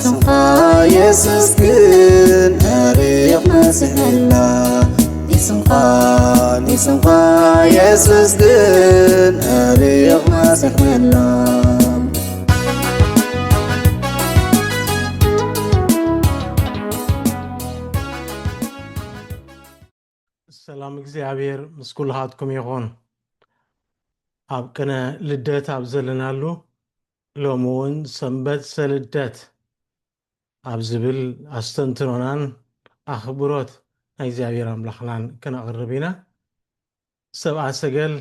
اسمخا يسوس كن أريق مسح الله اسمخا يسوس كن أريق مسح الله السلام እግዚአብሔር ምስኩልሃትኩም ይኹን ኣብ ቅነ ልደት ኣብ ዘለናሉ ሎሚ እውን ሰንበት ሰልደት ኣብ ዝብል ኣስተንትኖናን ኣኽብሮት ናይ እግዚአብሔር ኣምላኽናን ከነቕርብ ኢና ሰብኣ ሰገል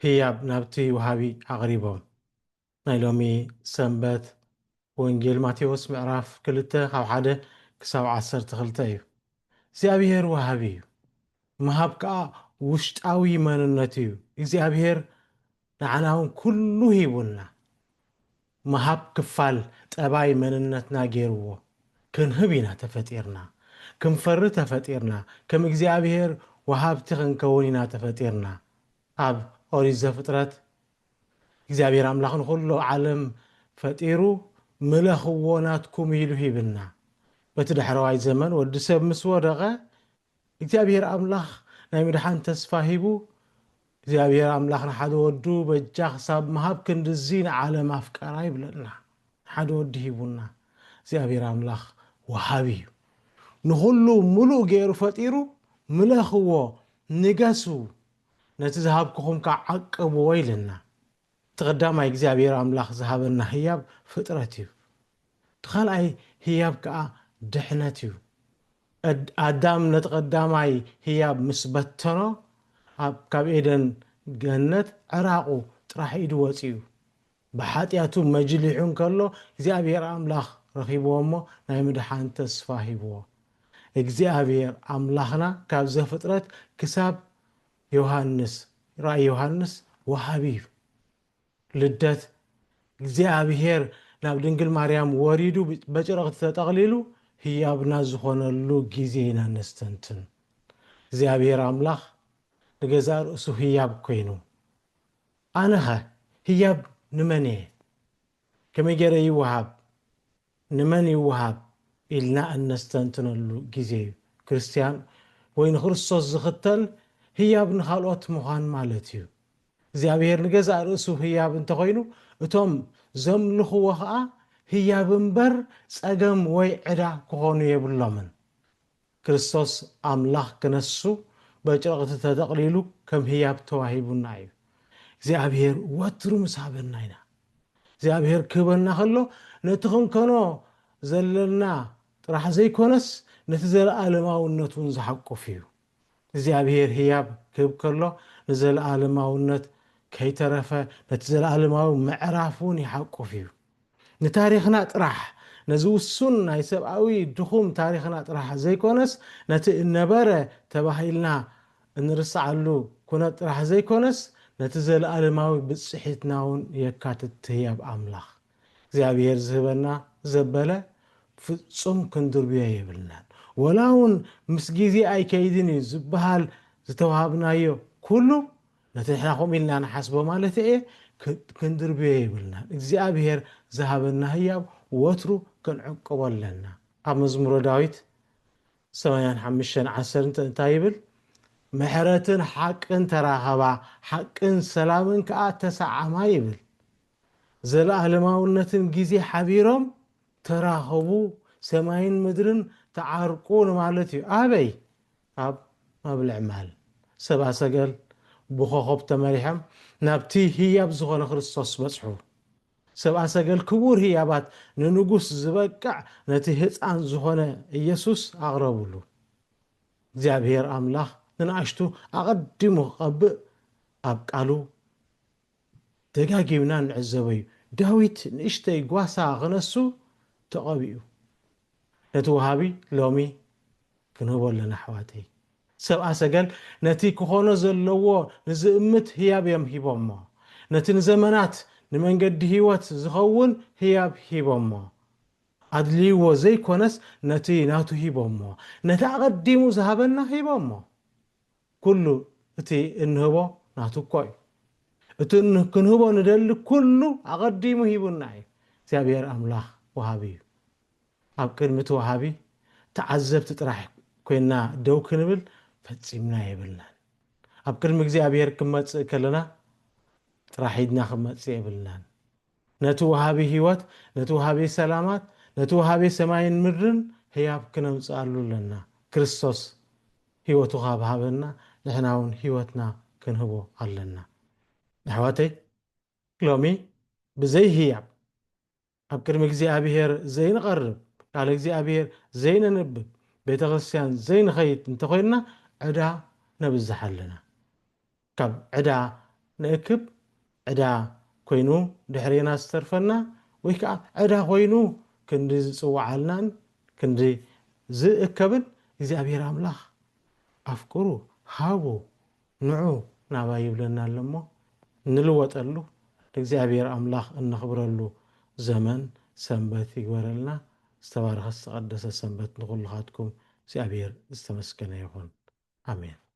ህያብ ናብቲ ወሃቢ ኣቕሪቦም ናይ ሎሚ ሰንበት ወንጌል ማቴዎስ ምዕራፍ 2 ካብ 1 ክሳብ 12 እዩ እግዚአብሔር ወሃቢ እዩ መሃብ ከዓ ውሽጣዊ መንነት እዩ እግዚአብሔር ንዓናውን ኩሉ ሂቡና መሃብ ክፋል ጠባይ መንነትና ገይርዎ ክንህብ ኢና ተፈጢርና ክንፈሪ ተፈጢርና ከም እግዚአብሔር ወሃብቲ ክንከውን ኢና ተፈጢርና ኣብ ኦሪት ዘፍጥረት እግዚአብሔር ኣምላኽ ንኩሉ ዓለም ፈጢሩ ምለኽዎ ናትኩም ኢሉ ሂብና በቲ ድሕረዋይ ዘመን ወዲ ሰብ ምስ ወደቐ እግዚአብሔር ኣምላኽ ናይ ምድሓን ተስፋ ሂቡ እግዚአብሔር ኣምላኽ ንሓደ ወዱ በጃኽ ሳብ መሃብ ክንድዚ ንዓለም ኣፍቀራ ይብለና ሓደ ወዲ ሂቡና እግዚአብሔር ኣምላኽ ወሃቢ እዩ ንኩሉ ሙሉእ ገይሩ ፈጢሩ ምለኽዎ ንገሱ ነቲ ዝሃብክኹም ዓቅብዎ ኢልና ተቐዳማይ እግዚአብሔር ኣምላኽ ዝሃበና ህያብ ፍጥረት እዩ ተኻልኣይ ህያብ ከዓ ድሕነት እዩ ኣዳም ነተቐዳማይ ህያብ ምስ በተኖ ካብ ኤደን ገነት ዕራቁ ጥራሕ ኢዱ ወፂኡ ብሓጢያቱ መጅሊሑን ከሎ እግዚአብሔር ኣምላኽ ረኺብዎ እሞ ናይ ምድሓን ተስፋ ሂብዎ እግዚአብሔር ኣምላኽና ካብ ዘፍጥረት ክሳብ ዮሃንስ ራእይ ዮሃንስ ወሃቢ እዩ ልደት እግዚአብሔር ናብ ድንግል ማርያም ወሪዱ በጭረቕቲ ተጠቕሊሉ ህያብና ዝኾነሉ ጊዜ ኢና ነስተንትን እግዚአብሔር ኣምላኽ ንገዛ ርእሱ ህያብ ኮይኑ ኣነኸ ህያብ ንመን እየ ከመይ ገይረ ይወሃብ ንመን ይወሃብ ኢልና እነስተንትነሉ ጊዜ እዩ ክርስቲያን ወይ ንክርስቶስ ዝኽተል ህያብ ንኻልኦት ምዃን ማለት እዩ እግዚአብሔር ንገዛ ርእሱ ህያብ እንተኮይኑ እቶም ዘምልኽዎ ከዓ ህያብ እምበር ፀገም ወይ ዕዳ ክኾኑ የብሎምን ክርስቶስ ኣምላኽ ክነሱ በጭረቕቲ ተጠቕሊሉ ከም ህያብ ተዋሂቡና እዩ እግዚአብሔር ወትሩ ምሳበና ኢና እግዚአብሔር ክህበና ከሎ ነቲ ክንከኖ ዘለና ጥራሕ ዘይኮነስ ነቲ ዘለኣለማውነት እውን ዝሓቁፍ እዩ እግዚአብሔር ህያብ ክህብ ከሎ ንዘለኣለማውነት ከይተረፈ ነቲ ዘለኣለማዊ ምዕራፍ እውን ይሓቁፍ እዩ ንታሪኽና ጥራሕ ነዚ ውሱን ናይ ሰብኣዊ ድኹም ታሪኽና ጥራሕ ዘይኮነስ ነቲ እነበረ ተባሂልና እንርስዓሉ ኩነት ጥራሕ ዘይኮነስ ነቲ ዘለኣለማዊ ብፅሒትና እውን የካትት ህያብ ኣምላኽ እግዚአብሔር ዝህበና ዘበለ ፍጹም ክንድርብዮ የብልናን ወላ እውን ምስ ጊዜ ኣይከይድን እዩ ዝበሃል ዝተዋሃብናዮ ኩሉ ነቲ ንሕናኹም ኢልና ንሓስቦ ማለት እየ ክንድርብዮ የብልናን እግዚአብሔር ዝሃበና ህያብ ወትሩ ክንዕቅቦ ኣለና ኣብ መዝሙረ ዳዊት 85:10 እንታይ ይብል ምሕረትን ሓቅን ተራኸባ ሓቅን ሰላምን ከዓ ተሰዓማ ይብል ዘለኣለማውነትን ጊዜ ሓቢሮም ተራኸቡ ሰማይን ምድርን ተዓርቁ ማለት እዩ ኣበይ ኣብ መብልዕማል ሰብኣ ሰገል ብኾኸብ ተመሪሖም ናብቲ ህያብ ዝኾነ ክርስቶስ በፅሑ ሰብኣ ሰገል ክቡር ህያባት ንንጉስ ዝበቅዕ ነቲ ህፃን ዝኾነ ኢየሱስ ኣቕረብሉ እግዚአብሔር ኣምላኽ ንኣሽቱ ኣቐዲሙ ክቐብእ ኣብ ቃሉ ደጋጊምና ንዕዘበ እዩ ዳዊት ንእሽተይ ጓሳ ክነሱ ተቐቢኡ ነቲ ወሃቢ ሎሚ ክንህቦ ኣለና ኣሕዋተይ ሰብኣ ሰገል ነቲ ክኾኖ ዘለዎ ንዝእምት ህያብ እዮም ሂቦሞ ነቲ ንዘመናት ንመንገዲ ህይወት ዝኸውን ህያብ ሂቦሞ ኣድልይዎ ዘይኮነስ ነቲ ናቱ ሂቦሞ ነቲ ኣቐዲሙ ዝሃበና ሂቦሞ ኩሉ እቲ እንህቦ ናቱ እኮ እዩ እቲ ክንህቦ ንደሊ ኩሉ ኣቐዲሙ ሂቡና እዩ እግዚአብሔር ኣምላኽ ወሃቢ እዩ ኣብ ቅድሚ ተዋሃቢ ተዓዘብቲ ጥራሕ ኮይና ደው ክንብል ፈፂምና የብልናን። ኣብ ቅድሚ እግዚኣብሔር ክመጽእ ከለና ጥራሕ ኢድና ክመጽእ የብልናን። ነቲ ወሃቢ ህይወት፣ ነቲ ወሃቢ ሰላማት፣ ነቲ ወሃቢ ሰማይን ምድርን ህያብ ክነምጽኣሉ ኣለና። ክርስቶስ ህይወቱ ካብሃበና ንሕና እውን ህይወትና ክንህቦ ኣለና። ኣሕዋተይ ሎሚ ብዘይ ህያብ ኣብ ቅድሚ እግዚኣብሔር ዘይንቐርብ ቃል እግዚኣብሔር ዘይነንብብ ቤተ ክርስቲያን ዘይንኸይድ እንተኮይንና ዕዳ ነብዝሕ ኣለና። ካብ ዕዳ ንእክብ ዕዳ ኮይኑ ድሕሪና ዝተርፈና ወይ ከዓ ዕዳ ኮይኑ ክንዲ ዝፅዋዓልናን ክንዲ ዝእከብን እግዚኣብሔር ኣምላኽ ኣፍቅሩ ሃቡ ንዑ ናባ ይብለና ኣለሞ ንልወጠሉ እግዚአብሔር አምላክ እንኽብረሉ ዘመን ሰንበት ይግበረልና። ዝተባረኸ ዝተቀደሰ ሰንበት ንኹልኻትኩም እግዚአብሔር ዝተመስገነ ይኹን። አሜን።